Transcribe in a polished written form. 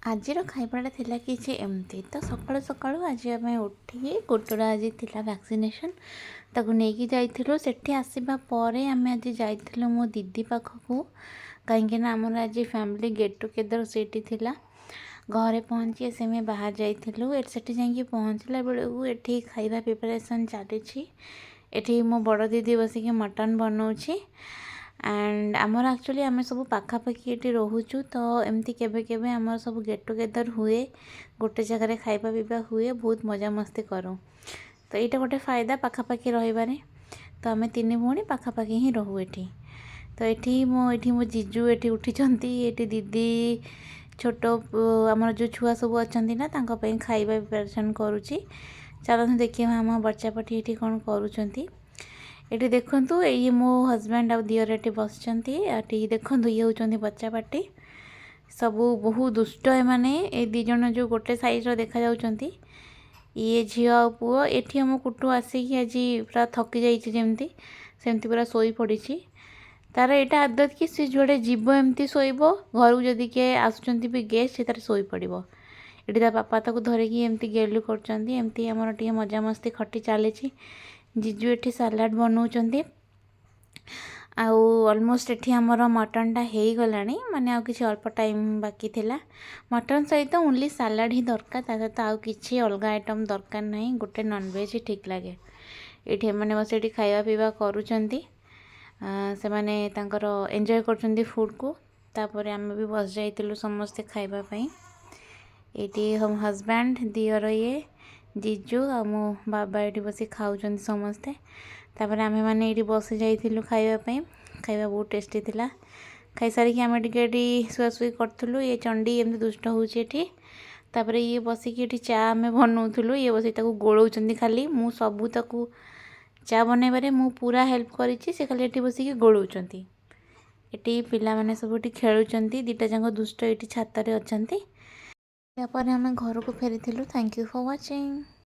आजिर खाइबाटा थिला किछि एमती तो सकाळु सकाळु आज आम उठिकी कुटुर आज थिला वैक्सीनेशन ताकू नेकी जाइथिलु सेठी आसीबा परे आम आज जाइथिलु मो दीदी पाखकू कहीं आमर आज फैमिली गेट टुगेदर सेठी थिला घरे पहुँची से मैं बाहर जाइथिलु सेठी जाइए पहुँचला बेलू एठी खाइबा प्रिपरेशन चली एठी मो बड़ दीदी बसिक मटन बनाऊँगी एंड आमर एक्चुअली आम सब पाखापाखि ये रोचु तो एमती केबे केबे आमर सब गेट टुगेदर हुए गोटे जगह खाइबा पीवा हुए बहुत मजा मस्ती करूँ तो यहाँ गोटे फायदा पाखापाखि रही तो आम तीन भौणी पाखापाखि ही रहू एठी तो ये मो जीजू ये उठी ये दीदी छोट आमर जो छुआ सब अच्छा ना खाइबा प्रिपरेशन करुँची चलते देखिए आम बच्चापटी ये कौन करुँच ये देखु ये मो हजबैंड आ दियर ये बस देखु ये हूँ बच्चा पार्टी सब बहुत दुष्ट ए दीज जो गोटे साइज देखा जाऊँच ये झील आ पुओ ये आम कुटु आसिक आज पूरा थकी जामती सेमती पूरा शोई पड़ी तार यहाँ आदत कि सी जुड़े जीव एमती शोब घर को जदि किए आसुँच भी गेस्ट से शोई पड़ ये पापा ताक धरिकी एमती गेलु करमती आमर टे मजा मस्ती खटी चली जीजू ये सालाड बनाऊँ आउ ऑलमोस्ट ये आमर मटनटा हो गला माने आउ किसी अल्प टाइम बाकी थिला मटन सहित ओनली सालाड ही दरकार सहित आउ किसी अलग आइटम दरकार नहीं गोटे नॉनवेज ही ठीक लगे ये मैंने बस ये खावा पीवा करुँच से माने तांकर एंजॉय कर फूड को तापर आम भी बस जाइलु समस्ते खाइबापी ये हम हजबैंड दियर ये जीजू आ मो बाबा ये बस खाऊँ समस्ते तापर आमे मैंने ये बस जाइलु खाइबापी खाइबा बहुत टेस्टी थिला खाई सारिकी आम टे शुआशुई करूँ ये चंडी एमती दुष्ट होती तापर ये बसिक ये चा आम बनाऊलु ये बस गोलौं खाली मु सबू ताकू चा बनइबारे मु पूरा हेल्प करी से खाली ये बसिक गोलौं ये पिला माने सब ये खेलुं दीटा जाक दुष्ट ये छात अच्छा यापर आम घर को फेरी थैंक यू फॉर वाचिंग।